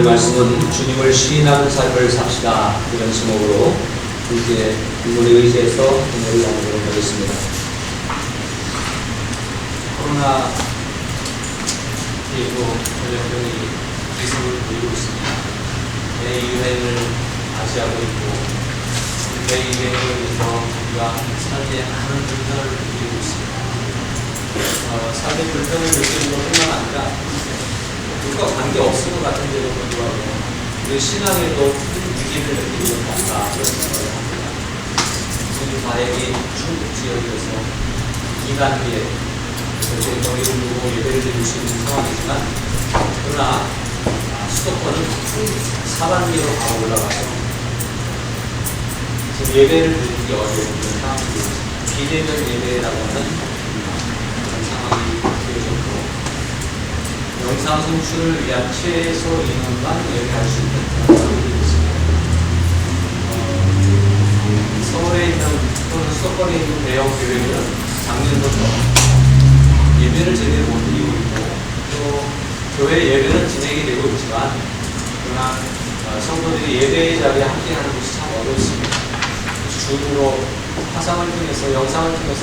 말씀은 주님을 시인하는 삶을 삽시다 이런 제목으로 이제 우리 의지에서 은혜를 나누도록 하겠습니다. 코로나19 전염병이 기승을 부리고 있습니다. 대유행을 맞이하고 있고 대유행으로 인해서 우리가 삶에 많은 불편을 느끼고 있습니다. 삶의 불편을 느끼는 것뿐만 아니라 누가 관계없을 것 같은데도 불구하고 우리 신앙에도 위기를 느끼는 것 같다 그런 생각을 합니다. 지금 다행히 중국 지역에서 2단계 저희 누구 예배를 드릴 수 있는 상황이지만 그러나 수도권은 4단계로 바로 올라가서 지금 예배를 드리기 어려운 그런 상황입니다. 비대면 예배라고 하는 그런 상황이 되어졌고 영상 송출을 위한 최소 인원만 예배할 수 있는 그런 상황이 되었습니다. 서울에 있는 또는 수도권에 있는 대형 교회는 작년부터 예배를 제대로 못 드리고 있고 또 교회 예배는 진행이 되고 있지만 그러나 성도들이 예배의 자리에 함께하는 것이 참 어렵습니다. 줌으로 화상을 통해서 영상을 통해서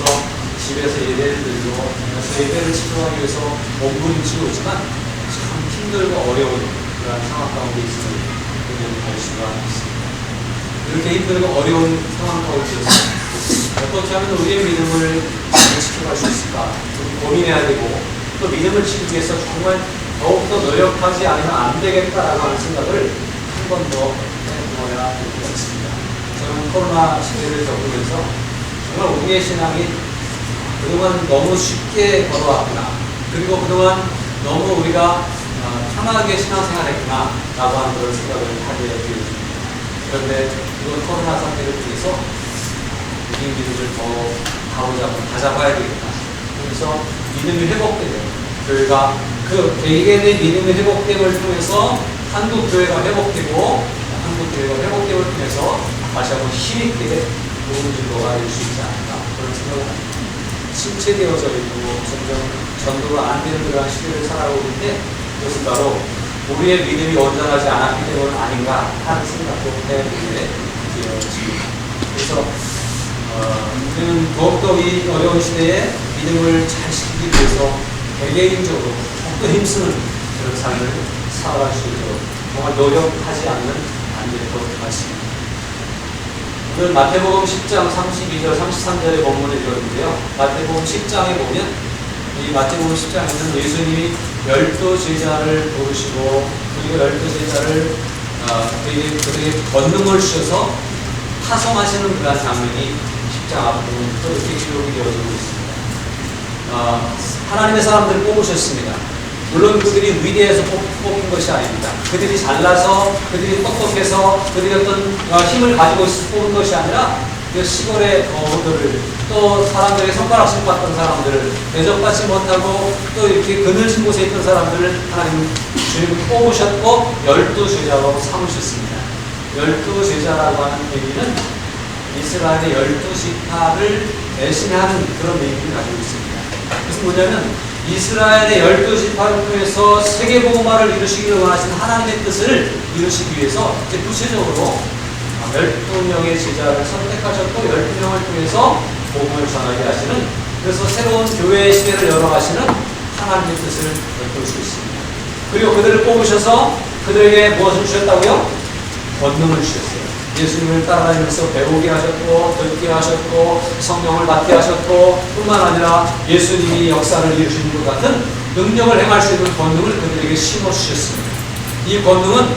집에서 예배를 드리고 예배를 치료하기 위해서 몸부림치고 있지만 참 힘들고 어려운 그런 상황 가운데 있음을 분명히 알 수가 있습니다. 이렇게 힘들고 어려운 상황 가운데서 어떻게 하면 우리의 믿음을 지켜갈 수 있을까 고민해야 되고 또 믿음을 지키기 위해서 정말 더욱더 노력하지 않으면 안 되겠다라고 하는 생각을 한 번 더 해보아야 될 것 같습니다. 저는 코로나 시대를 겪으면서 정말 우리의 신앙이 그동안 너무 쉽게 걸어왔구나 그리고 그동안 너무 우리가 편하게 신앙생활했구나 라고 하는 그런 생각을 하게 되었습니다. 그런데 이번 코로나 사태를 통해서 우리 믿음을 더 다잡아야 되겠다. 그래서 믿음이 회복되는 교회가 그 개개인의 믿음의 회복됨을 통해서 한국 교회가 회복되고 한국 교회가 회복됨을 통해서 다시 한번 힘있게 좋은 전도가 될 수 있지 않을까 그런 생각을 합니다. 침체되어져 있고 점점 전도가 안 되는 그런 시대를 살아오고 있는데 그것은 바로 우리의 믿음이 온전하지 않았기 때문 아닌가 하는 생각도 해보게 되어집니다. 그래서 우리는 더욱더 이 어려운 시대에 믿음을 잘 지키기 위해서 개개인적으로 더욱더 힘쓰는 그런 삶을 살아갈 수 있도록 정말 노력하지 않는 안 될 것 같습니다. 오늘 마태복음 10장 32절 33절의 본문을 읽었는데요. 마태복음 10장에 보면 이 마태복음 10장에는 예수님이 12제자를 부르시고 그리고 12제자를 그들에게 권능을 주셔서 파송하시는 그런 장면이 10장 앞부분부터 이렇게 기록이 되어지고 있습니다. 하나님의 사람들을 뽑으셨습니다. 물론 그들이 위대해서 뽑힌 것이 아닙니다. 그들이 잘나서, 그들이 똑똑해서, 그들이 어떤 힘을 가지고 뽑은 것이 아니라 그 시골의 어부들을 또 사람들의 손가락질 받던 사람들을 대접받지 못하고 또 이렇게 그늘진 곳에 있던 사람들을 하나님 주님이 뽑으셨고 12제자로 삼으셨습니다. 12제자라고 하는 얘기는 이스라엘의 12지파를 대신하는 그런 의미를 가지고 있습니다. 그것은 뭐냐면 이스라엘의 12지파를 통해서 세계복음화를 이루시기를 원하시는 하나님의 뜻을 이루시기 위해서 구체적으로 12명의 제자를 선택하셨고 12명을 통해서 복음을 전하게 하시는 그래서 새로운 교회의 시대를 열어가시는 하나님의 뜻을 볼 수 있습니다. 그리고 그들을 뽑으셔서 그들에게 무엇을 주셨다고요? 권능을 주셨어요. 예수님을 따라다니면서 배우게 하셨고 듣게 하셨고 성령을 받게 하셨고 뿐만 아니라 예수님이 역사를 이루시는 것 같은 능력을 행할 수 있는 권능을 그들에게 심어주셨습니다. 이 권능은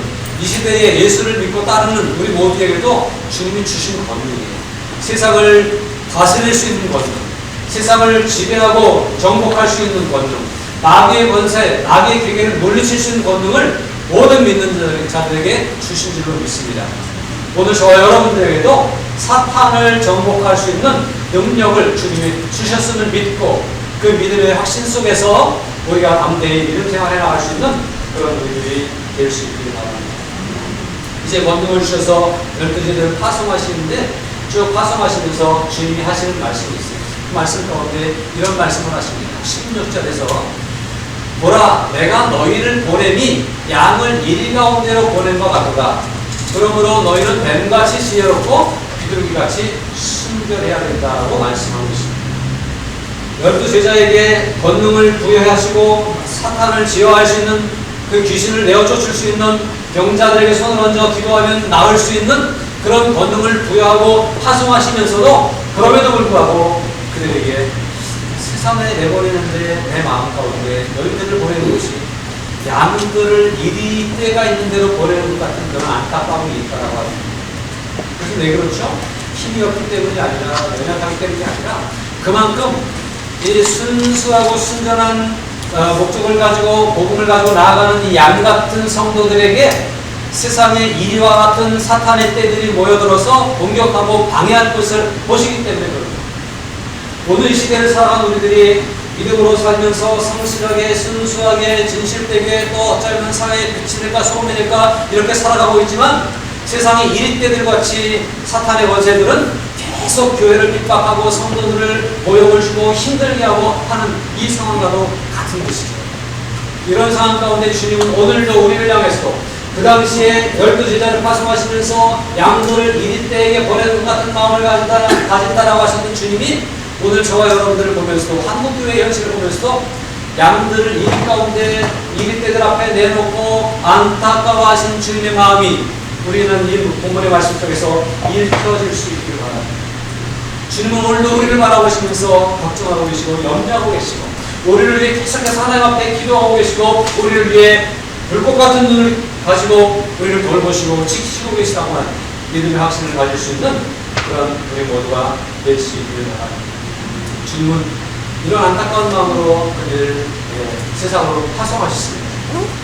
이 시대에 예수를 믿고 따르는 우리 모두에게도 주님이 주신 권능이에요. 세상을 다스릴 수 있는 권능, 세상을 지배하고 정복할 수 있는 권능, 마귀의 권세, 마귀의 계계를 물리칠 수 있는 권능을 모든 믿는 자들에게 주신 줄로 믿습니다. 오늘 저와 여러분들에게도 사탄을 정복할 수 있는 능력을 주님이 주셨음을 믿고 그 믿음의 확신 속에서 우리가 담대히 믿음 생활해 나갈 수 있는 그런 우리들이 될 수 있기를 바랍니다. 이제 권능을 주셔서 12제자들을 파송하시는데 쭉 파송하시면서 주님이 하시는 말씀이 있어요. 그 말씀 가운데 이런 말씀을 하십니다. 16절에서 보라, 내가 너희를 보냄이 양을 이리 가운데로 보낸 것 같도다. 그러므로 너희는 뱀같이 지혜롭고 비둘기같이 순결해야 된다고 말씀하고 있습니다. 12제자에게 권능을 부여하시고 사탄을 제어할 수 있는 그 귀신을 내어 쫓을 수 있는 병자들에게 손을 얹어 기도하면 나을 수 있는 그런 권능을 부여하고 파송하시면서도 그럼에도 불구하고 그들에게 세상에 내버리는데 내 마음 가운데 너희들을 보내는 것이 양들을 이리 때가 있는 대로 보내는 것 같은 그런 안타까움이 있다라고 합니다. 그래서 왜 그렇죠? 힘이 없기 때문이 아니라 연약하기 때문이 아니라 그만큼 이 순수하고 순전한 목적을 가지고 복음을 가지고 나아가는 이 양 같은 성도들에게 세상의 이리와 같은 사탄의 때들이 모여들어서 공격하고 방해할 것을 보시기 때문에 그렇습니다. 오늘 이 시대를 살아가는 우리들이 믿음으로 살면서 성실하게 순수하게 진실되게 또 어쩌면 사회의 빛이 될까 소금이 될까 이렇게 살아가고 있지만 세상의 이리때들 같이 사탄의 권세들은 계속 교회를 핍박하고 성도들을 모욕을 주고 힘들게 하고 하는 이 상황과도 같은 것이죠. 이런 상황 가운데 주님은 오늘도 우리를 향해서 그 당시에 12제자를 파송하시면서 양들을 이리때에게 보내는 것 같은 마음을 가진다라고 하셨던 주님이 오늘 저와 여러분들을 보면서도 한국교회의 현실을 보면서도 양들을 이리 가운데 이리때들 앞에 내놓고 안타까워하시는 주님의 마음이 우리는 이 본문의 말씀 속에서 읽혀질 수 있기를 바랍니다. 주님은 오늘도 우리를 바라보시면서 걱정하고 계시고 염려하고 계시고 우리를 위해 계속해서 하나님 앞에 기도하고 계시고 우리를 위해 불꽃 같은 눈을 가지고 우리를 돌보시고 지키시고 계시다고 하는 믿음의 확신을 가질 수 있는 그런 우리 모두가 될 수 있기를 바랍니다. 주님은 이런 안타까운 마음으로 그들을 세상으로 파송하셨습니다.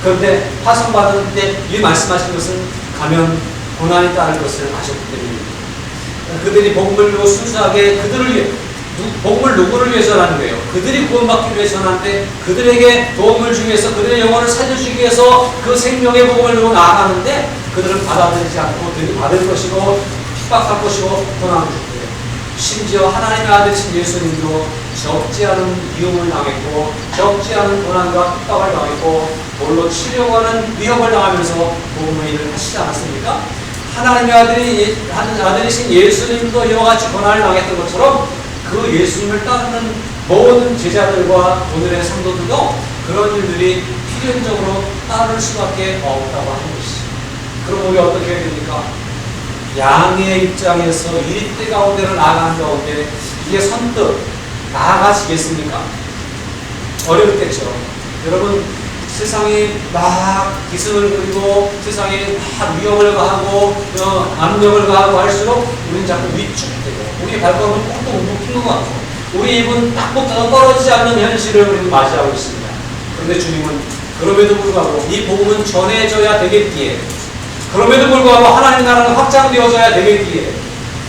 그런데 파송받을 때 이 말씀하신 것은 가면 고난이 따를 것을 아셨기 때문입니다. 그들이 복음을 들고 순수하게 그들을 위해 복음을 누구를 위해서 하는 거예요? 그들이 구원받기 위해서 하는데 그들에게 도움을 주기 위해서 그들의 영혼을 살려주기 위해서 그 생명의 복음을 들고 나아가는데 그들은 받아들이지 않고 들이받을 것이고 핍박할 것이고 고난을 줄 거예요. 심지어 하나님의 아들이신 예수님도 적지 않은 미움을 당했고 적지 않은 고난과 핍박을 당했고 돌로 치려고 하는 위협을 당하면서 복음의 일을 하시지 않았습니까? 하나님의 아들이신 예수님도 이와 같이 고난을 당했던 것처럼 그 예수님을 따르는 모든 제자들과 오늘의 성도들도 그런 일들이 필연적으로 따를 수밖에 없다고 하는 것이죠. 그럼 우리 어떻게 해야 됩니까? 양의 입장에서 이리때 가운데로 나아가는 가운데 이게 선뜻 나아가시겠습니까? 어렵겠죠. 여러분 세상이 막 기승을 부리고 세상에 막 위험을 가하고 압력을 가하고 할수록 우리는 자꾸 위축되고 우리의 발걸음은 꽁꽁 묶인 것 같고 우리 입은 딱 붙어서 떨어지지 않는 현실을 우리는 맞이하고 있습니다. 그런데 주님은 그럼에도 불구하고 이 복음은 전해져야 되겠기에 그럼에도 불구하고 하나님 나라는 확장되어져야 되겠기에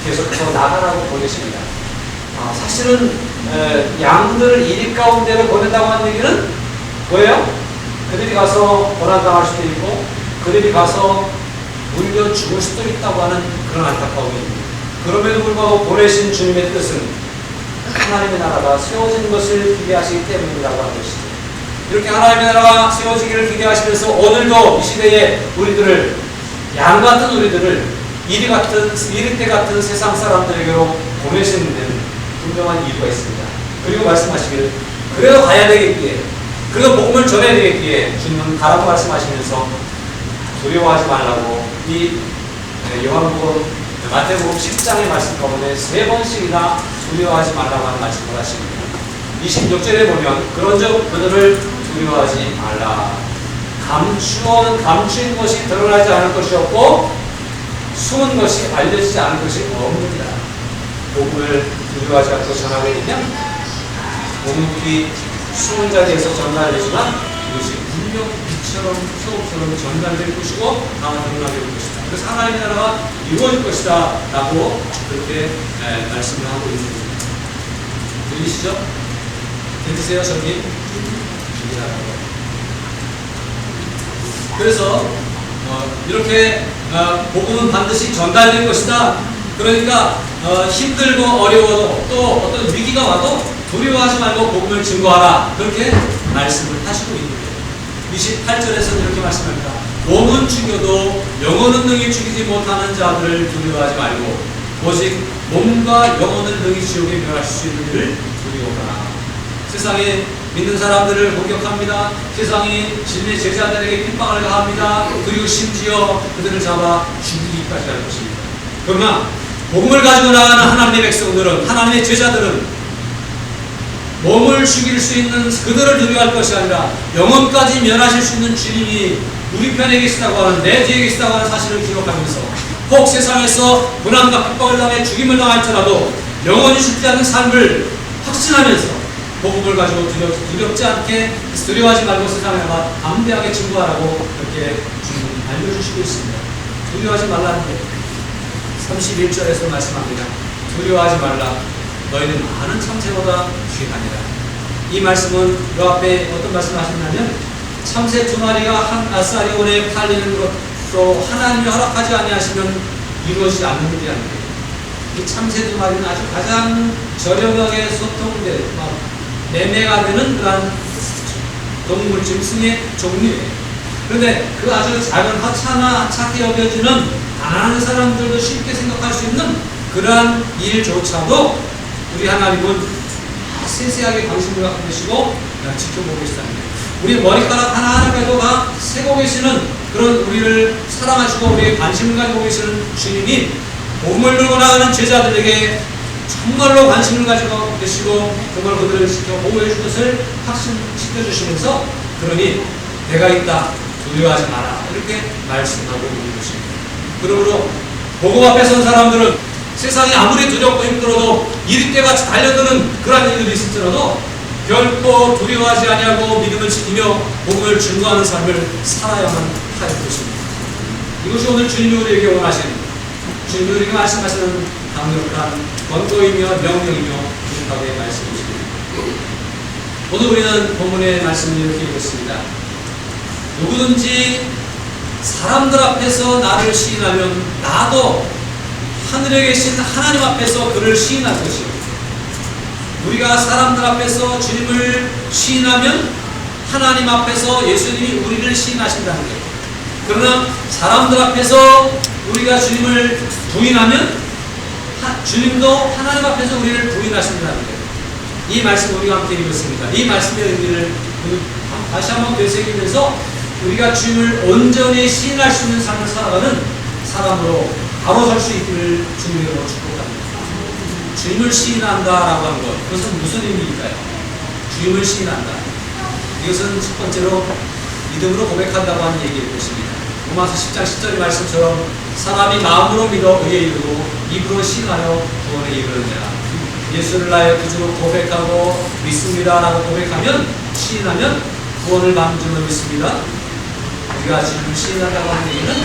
계속해서 나가라고 보내십니다. 사실은 양들을 이리 가운데로 보낸다고 하는 얘기는 뭐예요? 그들이 가서 고난당할 수도 있고 그들이 가서 물려 죽을 수도 있다고 하는 그런 안타까움입니다. 그럼에도 불구하고 보내신 주님의 뜻은 하나님의 나라가 세워진 것을 기대하시기 때문이라고 하는 것이죠. 이렇게 하나님의 나라가 세워지기를 기대하시면서 오늘도 이 시대에 우리들을 양 같은 우리들을 이리때 같은 세상 사람들에게로 보내시는 데는 분명한 이유가 있습니다. 그리고 말씀하시기를 그래도 가야 되겠기에 그래도 복음을 전해야 되겠기에 주님은 가라고 말씀하시면서 두려워하지 말라고 이 요한복음 마태복음 10장의 말씀 가운데 3번씩이나 두려워하지 말라고 하는 말씀을 하십니다. 26절에 보면 그런즉 그들을 두려워하지 말라. 감추인 것이 드러나지 않을 것이 없고 숨은 것이 알려지지 않을 것이 없느니라. 복음을 두려워하지 않고 전하게 되면 복음이 숨은 자리에서 전달되지만 이것이 분명 빛처럼 소금처럼 전달될 것이고 드러나게 될 것이다. 그래서 하나님의 나라가 이루어질 것이다 라고 그렇게 말씀을 하고 있는 겁니다. 들리시죠? 들리세요 저기? 그래서 이렇게 복음은 반드시 전달될 것이다. 그러니까 힘들고 어려워도 또 어떤 위기가 와도 두려워하지 말고 복음을 증거하라. 그렇게 말씀을 하시고 있는 거예요. 28절에서는 이렇게 말씀합니다. 몸은 죽여도 영혼은 능히 죽이지 못하는 자들을 두려워하지 말고 오직 몸과 영혼을 능히 지옥에 멸할 수 있는 일을 두려워하라. 세상에 믿는 사람들을 공격합니다. 세상이 진리의 제자들에게 핍박을 가합니다. 그리고 심지어 그들을 잡아 죽이기까지 할 것입니다. 그러나 복음을 가지고 나가는 하나님의 백성들은, 하나님의 제자들은 몸을 죽일 수 있는 그들을 두려워할 것이 아니라 영혼까지 멸하실 수 있는 주님이 우리 편에 계시다고 하는, 내 뒤에 계시다고 하는 사실을 기억하면서 혹 세상에서 고난과 핍박을 당해 죽임을 당할지라도 영원히 죽지 않는 삶을 확신하면서 복음을 가지고 두렵지 않게 두려워하지 말고 세상에 나가 담대하게 증거하라고 그렇게 주님은 알려주시고 있습니다. 두려워하지 말라는 게 31절에서 말씀합니다. 두려워하지 말라. 너희는 많은 참새보다 귀하니라. 이 말씀은 그 앞에 어떤 말씀을 하셨냐면 참새 2마리가 한 아사리온에 팔리는 것으로 하나님이 허락하지 아니하시면 이루어지지 않는 일이라는 거예요. 이 참새 2마리는 아주 가장 저렴하게 소통된, 매매가 되는 그러한 동물 짐승의 종류예요. 그런데 그 아주 작은 하찮게 여겨지는 가난한 사람들도 쉽게 생각할 수 있는 그러한 일조차도 우리 하나님은 세세하게 관심을 갖고 계시고 지켜보고 계시다는 거예요. 우리 머리카락 하나하나에도 다 세고 계시는 그런 우리를 사랑하시고 우리의 관심을 가지고 계시는 주님이 몸을 들고 나가는 제자들에게 정말로 관심을 가지고 계시고 정말 그들을 지켜 보호해 줄 것을 확신시켜 주시면서 그러니 내가 있다 두려워하지 마라 이렇게 말씀하고 있는 것입니다. 그러므로 복음 앞에 선 사람들은 세상이 아무리 두렵고 힘들어도 이리때가 달려드는 그러한 일들이 있을지라도 결코 두려워하지 아니하고 믿음을 지키며 복음을 증거하는 삶을 살아야만 할 것입니다. 이것이 오늘 주님이 우리에게 원하시는, 주님이 우리에게 말씀하시는 강력한 권고이며 명령이며 유익하게 말씀이십니다. 오늘 우리는 본문의 말씀을 이렇게 읽었습니다. 누구든지 사람들 앞에서 나를 시인하면 나도 하늘에 계신 하나님 앞에서 그를 시인할 것이요. 우리가 사람들 앞에서 주님을 시인하면 하나님 앞에서 예수님이 우리를 시인하신다는 거예요. 그러나 사람들 앞에서 우리가 주님을 부인하면 주님도 하나님 앞에서 우리를 부인하신다는 거예요. 이 말씀 우리가 함께 읽었습니다. 이 말씀의 의미를 다시 한번 되새기면서 우리가 주님을 온전히 시인할 수 있는 삶을 살아가는 사람으로 바로 설 수 있기를 주님으로 축복합니다. 주님을 시인한다라고 하는 것, 그것은 무슨 의미일까요? 주님을 시인한다. 이것은 첫 번째로 믿음으로 고백한다고 하는 얘기일 것입니다. 로마서 10장 10절의 말씀처럼 사람이 마음으로 믿어 의에 이르고 입으로 시인하여 구원에 이르느니라. 예수를 나의 구주로 고백하고 믿습니다라고 고백하면, 시인하면 구원을 받는 줄로 믿습니다. 우리가 주님을 시인한다고 하는 얘기는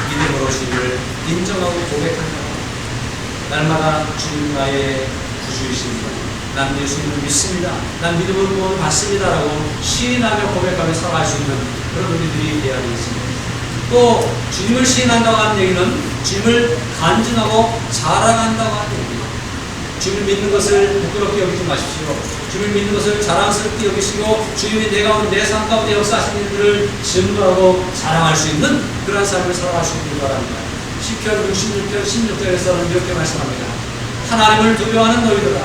믿음으로 주님을 인정하고 고백한다. 날마다 주님 나의 구주이십니다. 난 예수님을 믿습니다. 난 믿음으로 구원을 받습니다라고 시인하며 고백하며 살아갈 수 있는 그런 우리들이 되어야 되겠습니다. 또 주님을 시인한다고 하는 얘기는 주님을 간증하고 자랑한다고 하는 얘기입니다. 주님을 믿는 것을 부끄럽게 여기지 마십시오. 주님을 믿는 것을 자랑스럽게 여기시고 주님이 내 삶 가운데 역사하신 일들을 증거하고 자랑할 수 있는 그런 삶을 살아갈 수 있기를 바랍니다. 시편 66편 16절에서는 이렇게 말씀합니다. 하나님을 두려워하는 너희들아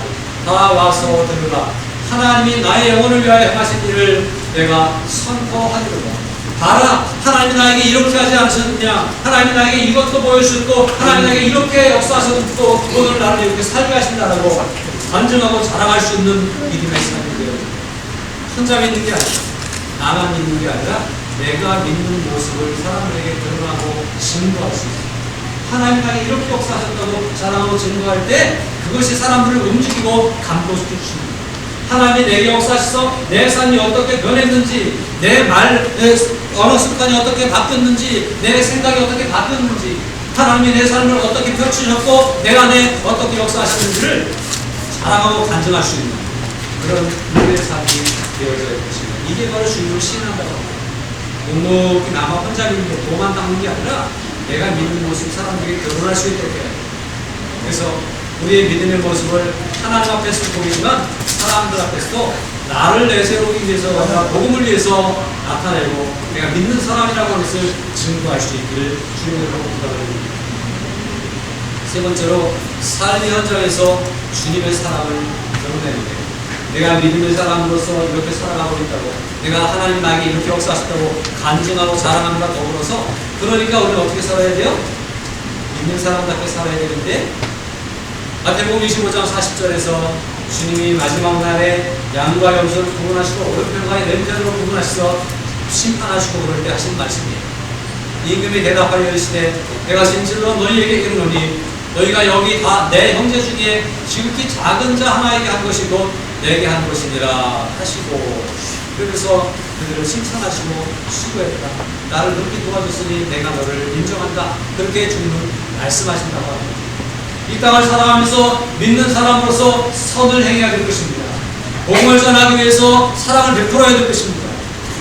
다 와서 들으라. 하나님이 나의 영혼을 위하여 행하신 일을 내가 선포하리로다. 봐라, 하나님이 나에게 이렇게 하지 않으셨느냐, 하나님이 나에게 이것도 보여주셨고 하나님이 나에게 이렇게 역사하셨고 오늘 나를 이렇게 살게 하신다라고 간증하고 자랑할 수 있는 믿음의 삶이 되어야 됩니다. 혼자 믿는 게 아니라, 나만 믿는 게 아니라 내가 믿는 모습을 사람들에게 드러나고 증거할 수 있습니다. 하나님 나에게 이렇게 역사하셨다고 자랑하고 증거할 때 그것이 사람들을 움직이고 감동시켜 주십니다. 하나님이 내게 역사하셔서 내 삶이 어떻게 변했는지, 내 언어 습관이 어떻게 바뀌었는지, 내 생각이 어떻게 바뀌었는지, 하나님이 내 삶을 어떻게 펼치셨고 내 안에 어떻게 역사하시는지를 자랑하고 간증할 수 있는 그런 우리의 삶이 되어져야 할 것입니다. 이게 바로 주님을 시인한다고 합니다. 묵묵히 나만 혼자 믿는 게, 도만 닦는 게 아니라 내가 믿는 모습이 사람들에게 드러날 수 있도록 해야 돼요. 그래서 우리의 믿음의 모습을 하나님 앞에서 보이지만 사람들 앞에서도 나를 내세우기 위해서, 내가 복음을 위해서 나타내고 내가 믿는 사람이라고 하는 것을 증거할 수 있기를 주님으로 부탁드립니다. 세 번째로 삶의 현장에서 주님의 사랑을 드러내는 데 내가 믿음의 사람으로서 이렇게 살아가고 있다고, 내가 하나님 나에게 이렇게 역사하셨다고 간증하고 자랑함과 더불어서, 그러니까 우리는 어떻게 살아야 돼요? 믿는 사람답게 살아야 되는데, 마태복음 25장 40절에서 주님이 마지막 날에 양과 염소를 구분하시고 오른편과 왼편으로 구분하셔서 심판하시고 그럴 때 하신 말씀이에요. 임금이 대답하여 이르시되 내가 진실로 너희에게 이르노니 너희가 여기 다 내 형제 중에 지극히 작은 자 하나에게 한 것이고 내게 한 것이니라 하시고, 그래서 그들을 칭찬하시고 수고했다. 나를 그렇게 도와줬으니 내가 너를 인정한다. 그렇게 주님은 말씀하신다고 합니다. 이 땅을 살아가면서 믿는 사람으로서 선을 행해야 될 것입니다. 복음을 전하기 위해서 사랑을 베풀어야 될 것입니다.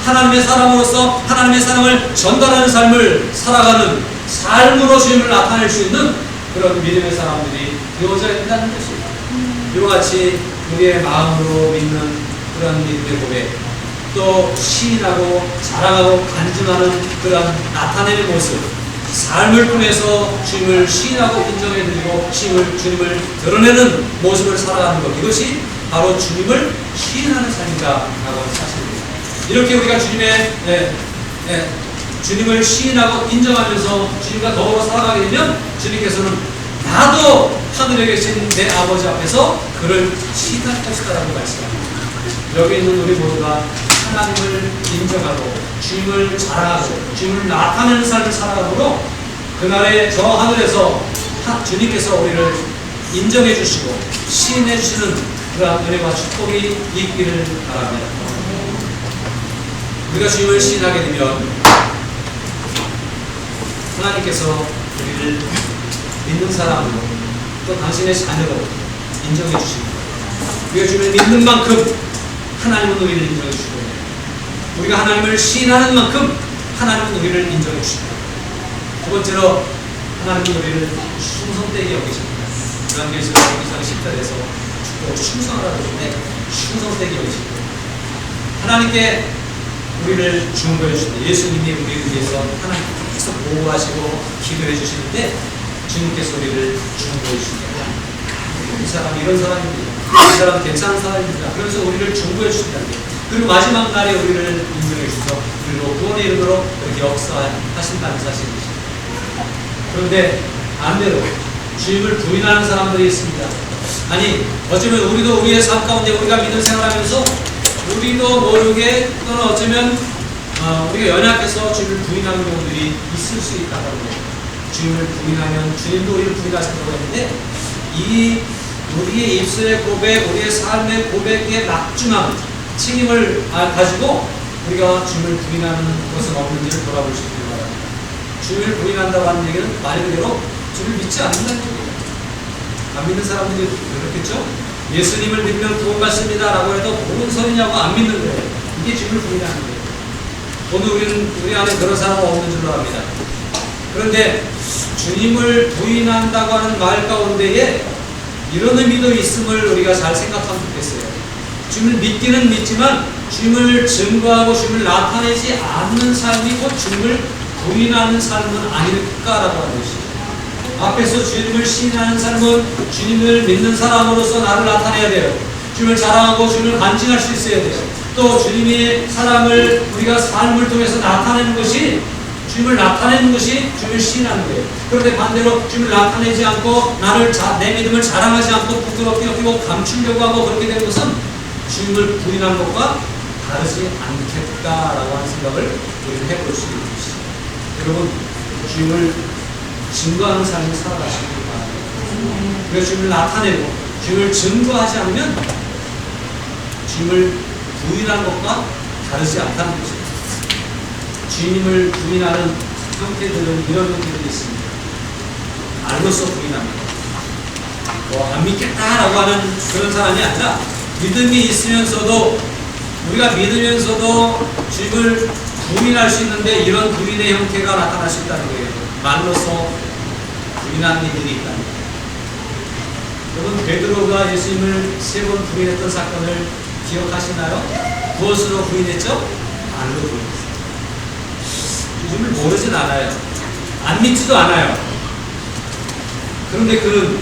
하나님의 사람으로서 하나님의 사랑을 전달하는 삶을 살아가는 삶으로 주님을 나타낼 수 있는 그런 믿음의 사람들이 되어져야 된다는 것입니다. 이와 같이 우리의 마음으로 믿는 그런 믿음의 고백, 또 시인하고 자랑하고 간증하는 그런 나타내는 모습, 삶을 통해서 주님을 시인하고 인정해드리고 주님을 드러내는 모습을 살아가는 것, 이것이 바로 주님을 시인하는 삶이다라고 하는 사실입니다. 이렇게 우리가 주님을 시인하고 인정하면서 주님과 더불어 살아가게 되면 주님께서는 나도 하늘에 계신 내 아버지 앞에서 그를 시인할 것이다라고 말씀합니다. 여기 있는 우리 모두가 하나님을 인정하고 주님을 자랑하고 주님을 나타내는 삶을 살아가므로 그날에 저 하늘에서 주님께서 우리를 인정해 주시고 시인해 주시는 그러한 은혜와 축복이 있기를 바랍니다. 우리가 주님을 시인하게 되면 하나님께서 우리를 믿는 사람으로 또 당신의 자녀로 인정해 주십니다. 우리가 주님을 믿는 만큼 하나님은 우리를 인정해 주시고, 우리가 하나님을 시인하는 만큼 하나님은 우리를 인정해 주십니다. 두 번째로 하나님은 우리를 충성되게 여기십니다. 요한계시록 2장 10절에서 충성하라고 하는데 충성되게 여기십니다. 하나님께 우리를 중보해 주십니다. 예수님이 우리를 위해서 하나님께서 보호하시고 기도해 주시는데 주님께서 우리를 중보해 주십니다. 이 사람 이런 사람입니다. 이 사람 괜찮은 사람입니다. 그래서 우리를 중보해 주십니다. 그리고 마지막 날에 우리를 인정해 주셔서 우리로 구원에 이르도록 이렇게 역사하신다는 사실입니다. 그런데 반대로 주님을 부인하는 사람들이 있습니다. 아니 어쩌면 우리도 우리의 삶 가운데 우리가 믿음 생활하면서 우리도 모르게 또는 어쩌면 우리가 연약해서 주님을 부인하는 경우들이 있을 수 있다고 합니다. 주님을 부인하면 주님도 우리를 부인하신다고 했는데, 이 우리의 입술의 고백, 우리의 삶의 고백의 막중함, 책임을 가지고 우리가 주님을 부인하는 것은 없는지를 돌아볼 수 있는 바랍니다. 주님을 부인한다고 하는 얘기는 말 그대로 주님을 믿지 않는다는 얘기예요. 안 믿는 사람들이 그렇겠죠? 예수님을 믿으면 구원받습니다 라고 해도 무슨 소리냐고 안 믿는 거예요. 이게 주님을 부인하는 거예요. 오늘 우리 안에 그런 사람은 없는 줄로 압니다. 그런데 주님을 부인한다고 하는 말 가운데에 이런 의미도 있음을 우리가 잘 생각하면 좋겠어요. 주님을 믿기는 믿지만 주님을 증거하고 주님을 나타내지 않는 삶이 곧 주님을 부인하는 삶은 아닐까라고 하는 것이죠. 앞에서 주님을 시인하는 삶은 주님을 믿는 사람으로서 나를 나타내야 돼요. 주님을 자랑하고 주님을 간증할 수 있어야 돼요. 또 주님의 사랑을 우리가 삶을 통해서 나타내는 것이, 주님을 나타내는 것이 주님을 시인하는 거예요. 그런데 반대로 주님을 나타내지 않고 내 믿음을 자랑하지 않고 부끄럽게 여기고 감추려고 하고 그렇게 되는 것은 주님을 부인한 것과 다르지 않겠다라고 하는 생각을 우리는 해볼 수 있는 것이죠. 여러분, 주님을 증거하는 삶을 살아가시기 바랍니다. 그래서 주님을 나타내고 주님을 증거하지 않으면 주님을 부인한 것과 다르지 않다는 것입니다. 주님을 부인하는 형태들은 이런 형태들이 있습니다. 말로써 부인합니다. 안 믿겠다라고 하는 그런 사람이 아니라 믿음이 있으면서도, 우리가 믿으면서도 주님을 부인할 수 있는데 이런 부인의 형태가 나타날 수 있다는 거예요. 말로써 부인하는 일들이 있다는 거예요. 여러분, 베드로가 예수님을 3번 부인했던 사건을 기억하시나요? 무엇으로 부인했죠? 말로 부인했어요. 주님을 모르진 않아요. 안 믿지도 않아요. 그런데 그는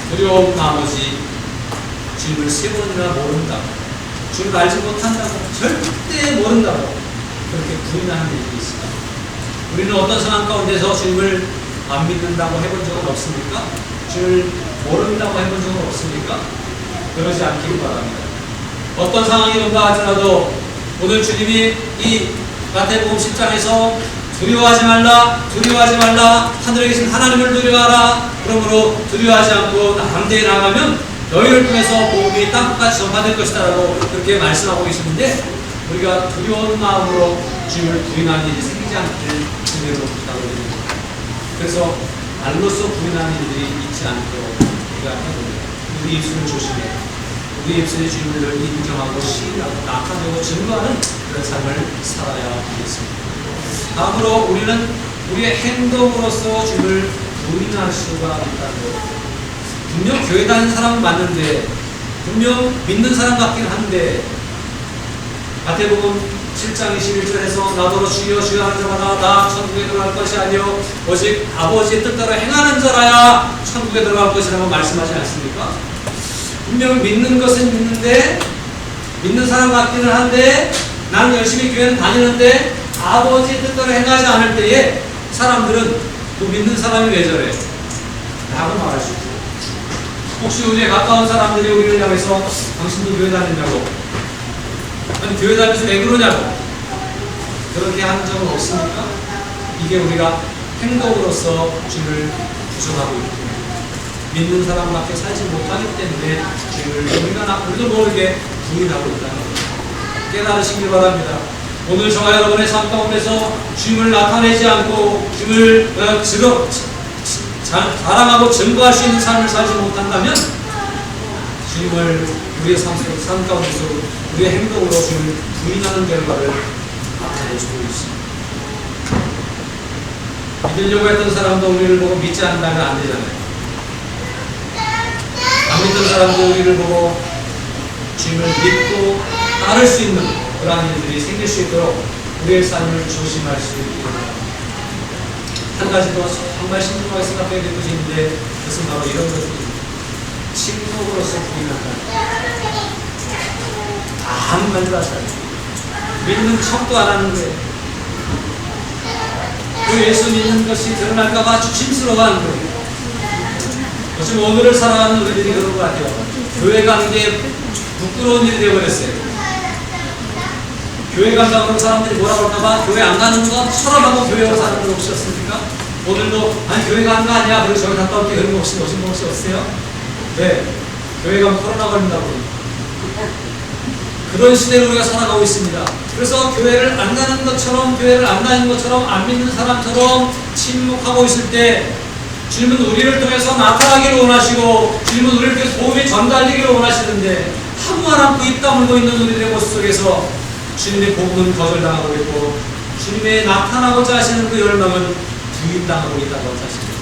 두려움 나머지 주님을 세 번이나 모른다고, 주님을 알지 못한다고, 절대 모른다고 그렇게 부인하는 일이 있습니다. 우리는 어떤 상황 가운데서 주님을 안 믿는다고 해본 적은 없습니까? 주님을 모른다고 해본 적은 없습니까? 그러지 않기를 바랍니다. 어떤 상황이 온다 하더라도 오늘 주님이 이 마태복음 10장에서 두려워하지 말라, 두려워하지 말라, 하늘에 계신 하나님을 두려워하라. 그러므로 두려워하지 않고 담대히 나가면 너희를 통해서 복음이 땅끝까지 전파될 것이다 라고 그렇게 말씀하고 계시는데, 우리가 두려운 마음으로 주님을 부인하는 일이 생기지 않기를 주님으로 부탁드립니다. 그래서 말로써 부인하는 일들이 있지 않도록 우리가 해봅니다. 우리 입술을 조심해 우리 입술의 주님을 인정하고 시인하고 나타내고 증거하는 그런 삶을 살아야 하겠습니다. 다음으로 우리는 우리의 행동으로서 주님을 부인할 수가 있다는 것. 분명 교회 다니는 사람은 맞는데, 분명 믿는 사람 같긴 한데, 마태복음 7장 21절에서 나더러 주여 주여 하는 자마다 나 천국에 들어갈 것이 아니요 오직 아버지의 뜻대로 행하는 자라야 천국에 들어갈 것이라고 말씀하지 않습니까? 분명 믿는 것은 믿는데, 믿는 사람 같기는 한데, 나는 열심히 교회는 다니는데 아버지의 뜻대로 행하지 않을 때에 사람들은 또 믿는 사람이 왜 저래? 라고 말할 수 있어요. 혹시 우리의 가까운 사람들이 우리를 향해서 당신도 교회 다니냐고, 아니 교회 다니면서 왜 그러냐고 그렇게 하는 적은 없습니까? 이게 우리가 행동으로서 주를 부정하고 있고 믿는 사람밖에 살지 못하기 때문에 주를 우리도 모르게 부인하고 있다는 것 깨달으시길 바랍니다. 오늘 저와 여러분의 삶 가운데서 주님을 나타내지 않고 주님을 자랑하고 증거할 수 있는 삶을 살지 못한다면 주님을 우리의 삶 가운데서 우리의 행동으로 주님을 부인하는 결과를 나타낼 수도 있습니다. 믿으려고 했던 사람도 우리를 보고 믿지 않는다면 안 되잖아요. 안 믿던 사람도 우리를 보고 주님을 믿고 따를 수 있는 그러한 일들이 생길 수 있도록 우리의 삶을 조심할 수 있기를 바랍니다. 한 가지 더 정말 신중하게 생각해야 될 것이 있는데, 그것은 바로 이런 것입니다. 침묵으로서 부인한다. 아무 말도 하지 않아요. 믿는 척도 안 하는 거예요. 그 예수 믿는 것이 드러날까봐 조심스러워하는 거예요. 요즘 오늘을 살아가는 우리들이 그런 것 같아요. 교회 가는 게 부끄러운 일이 되어버렸어요. 교회 간다고 하는 사람들이 뭐라고 할까봐 교회 안 가는 것처럼 하고 교회 와서 사는 분 혹시 없습니까? 오늘도 아니 교회 가는 거 아니야, 그래서 저기 갔다 올게, 그런 거 혹시 오신 분 혹시 없으세요? 네, 교회 가면 코로나 걸린다고. 그런 시대를 우리가 살아가고 있습니다. 그래서 교회를 안 가는 것처럼, 교회를 안 다니는 것처럼, 안 믿는 사람처럼 침묵하고 있을 때 주님은 우리를 통해서 나타나기를 원하시고, 주님은 우리를 통해서 복음이 전달되기를 원하시는데, 한 말 않고 입 다물고 있는 우리들의 모습 속에서 주님의 복음은 거절당하고 있고, 주님의 나타나고자 하시는 그 열망은 부인당하고 있다고 하십니다.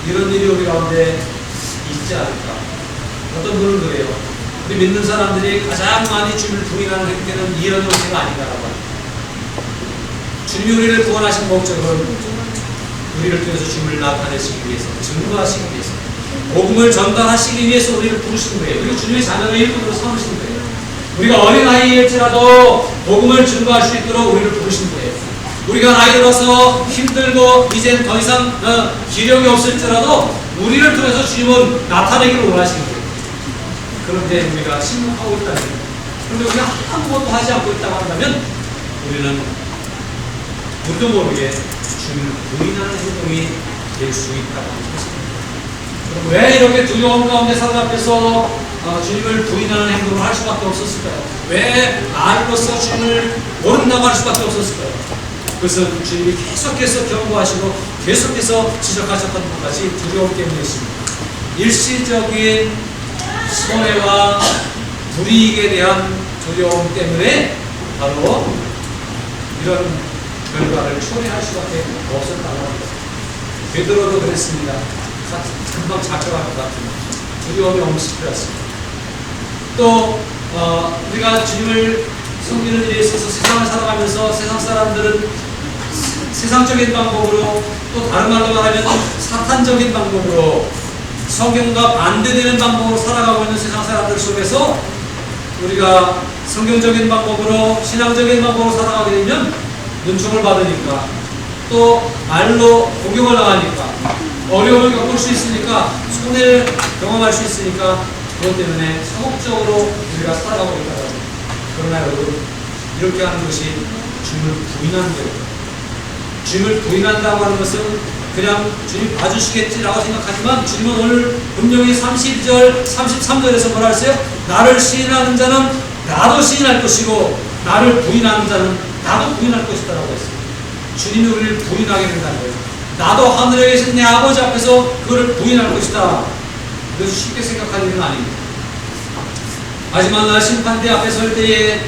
이런 일이 우리 가운데 있지 않을까. 어떤 분은 그래요. 우리 믿는 사람들이 가장 많이 주님을 부인하는 행태는 이런 형태가 아닌가라고 합니다. 주님이 우리를 구원하신 목적은 우리를 통해서 주님을 나타내시기 위해서, 증거하시기 위해서, 복음을 전달하시기 위해서 우리를 부르신 거예요. 그리고 주님의 자녀의 일꾼으로 삼으신 거예요. 우리가 어린 아이일지라도 복음을 증거할 수 있도록 우리를 부르신 거예요. 우리가 나이 들어서 힘들고 이제는 더 이상 기력이 없을지라도 우리를 통해서 주님은 나타내기를 원하신 거예요. 그런데 우리가 침묵하고 있다는 거예요. 그런데 우리가 아무것도 하지 않고 있다고 한다면 우리는 우리도 모르게 주님을 부인하는 행동이 될 수 있다고 하는 것입니다. 왜 이렇게 두려움 가운데 사람 앞에서 주님을 부인하는 행동을 할 수밖에 없었을까요? 왜 알로서 주님을 모른다고 할 수밖에 없었을까요? 그것은 주님이 계속해서 경고하시고 계속해서 지적하셨던 것 같이 두려움 때문이었습니다. 일시적인 손해와 불이익에 대한 두려움 때문에 바로 이런 결과를 초래할 수밖에 없었다고 합니다. 베드로도 그랬습니다. 금방 잡혀갈 것 같은 두려움이 엄습되었습니다. 또 우리가 주님을 섬기는 일에 있어서 세상을 살아가면서 세상 사람들은 세상적인 방법으로, 또 다른 말로 말하면 사탄적인 방법으로, 성경과 반대되는 방법으로 살아가고 있는 세상 사람들 속에서 우리가 성경적인 방법으로, 신앙적인 방법으로 살아가게 되면 눈총을 받으니까, 또 말로 공격을 당하니까, 어려움을 겪을 수 있으니까, 손해를 경험할 수 있으니까, 그것 때문에 소극적으로 우리가 살아가고 있다고 합니다. 그러나 여러분, 이렇게 하는 것이 주님을 부인하는 거예요. 주님을 부인한다고 하는 것은 그냥 주님 봐주시겠지라고 생각하지만, 주님은 오늘 분명히 32절, 33절에서 뭐라 했어요? 나를 시인하는 자는 나도 시인할 것이고, 나를 부인하는 자는 나도 부인할 것이다라고 했어요. 주님이 우리를 부인하게 된다는 거예요. 나도 하늘에 계신 내 아버지 앞에서 그를 부인할 것이다. 그래서 쉽게 생각할 일은 아닙니다. 마지막 날 심판대 앞에 설 때에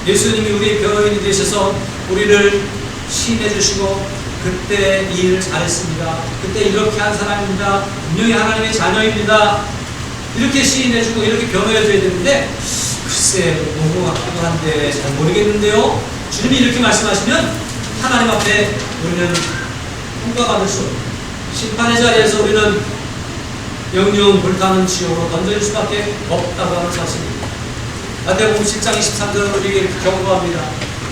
예수님이 우리의 변호인이 되셔서 우리를 시인해 주시고, 그때 이 일을 잘했습니다, 그때 이렇게 한 사람입니다, 분명히 하나님의 자녀입니다, 이렇게 시인해 주고 이렇게 변호해 줘야 되는데, 글쎄 너무 같기도 한데 잘 모르겠는데요. 주님이 이렇게 말씀하시면 하나님 앞에 우리는 평가받을 수 없습니다. 심판의 자리에서 우리는 영영 불타는 지옥으로 던져질 수밖에 없다고 하는 사실입니다. 마태복음 7장 23절은 우리에게 경고합니다.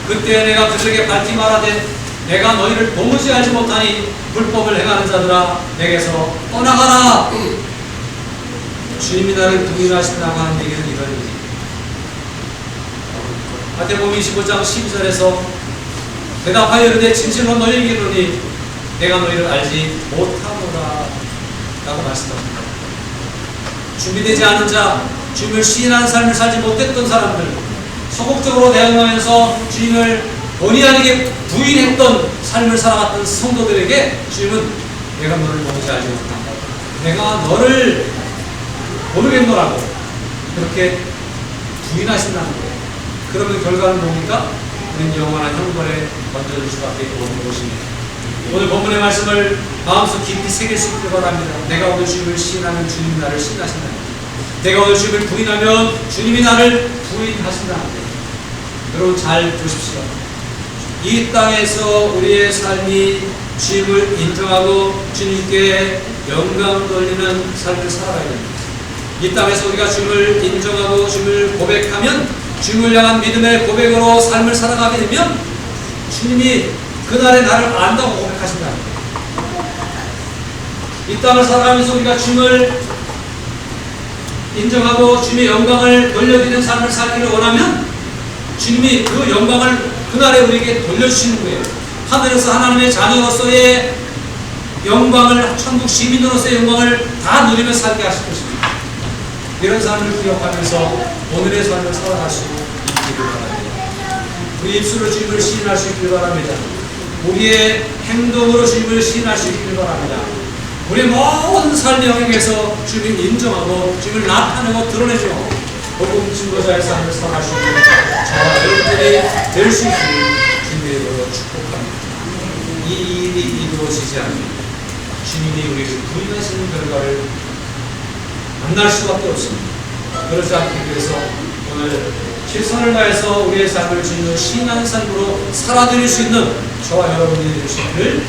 그때 내가 그들에게 밝히 말하되 내가 너희를 도무지 알지 못하니 불법을 행하는 자들아 내게서 떠나가라. 주님이 나를 부인하신다고 하는 얘기는 이런 얘기. 마태복음 25장 12절에서 대답하여 이르되 진실로 너희에게 이르노니 내가 너희를 알지 못하노라 라고 말씀합니다. 준비되지 않은 자, 주님을 시인하는 삶을 살지 못했던 사람들, 소극적으로 대응하면서 주님을 본의 아니게 부인했던 삶을 살아갔던 성도들에게 주님은 내가 너를 도무지 알지 못한다, 내가 너를 모르겠노라고 그렇게 부인하신다는 거예요. 그러면 결과는 뭡니까? 우리는 영원한 형벌에 던져질 수밖에 없는 것입니다. 오늘 본문의 말씀을 마음속 깊이 새길 수 있기를 바랍니다. 내가 오늘 주님을 시인하면 주님이 나를 시인하신다. 내가 오늘 주님을 부인하면 주님이 나를 부인하신다. 여러분 잘 보십시오. 이 땅에서 우리의 삶이 주님을 인정하고 주님께 영광 돌리는 삶을 살아가야 됩니다. 이 땅에서 우리가 주님을 인정하고 주님을 고백하면, 주님을 향한 믿음의 고백으로 삶을 살아가게 되면 주님이 그날에 나를 안다고 고백하신다. 이 땅을 살아가면서 우리가 주님을 인정하고 주님의 영광을 돌려드리는 삶을 살기를 원하면 주님이 그 영광을 그날에 우리에게 돌려주시는 거예요. 하늘에서 하나님의 자녀로서의 영광을, 천국 시민으로서의 영광을 다 누리며 살게 하실 것입니다. 이런 삶을 기억하면서 오늘의 삶을 살아갈 수 있기를 바랍니다. 우리 입술로 주님을 시인할 수 있기를 바랍니다. 우리의 행동으로 주님을 시인할 수 있기를 바랍니다. 우리의 모든 삶의 영역에서 주님을 인정하고 주님을 나타내고 드러내죠. 복음 증거자의 삶을 살아갈 수 있는 저와 여러분들이 될 수 있기를 주님의 이름으로 축복합니다. 이 일이 이루어지지 않으면 주님이 우리를 부인하시는 결과를 만날 수밖에 없습니다. 그러지 않기 위해서 오늘 최선을 다해서 우리의 삶을 주님을 시인하는 삶으로 살아드릴 수 있는 저와 여러분이 될 수 있기를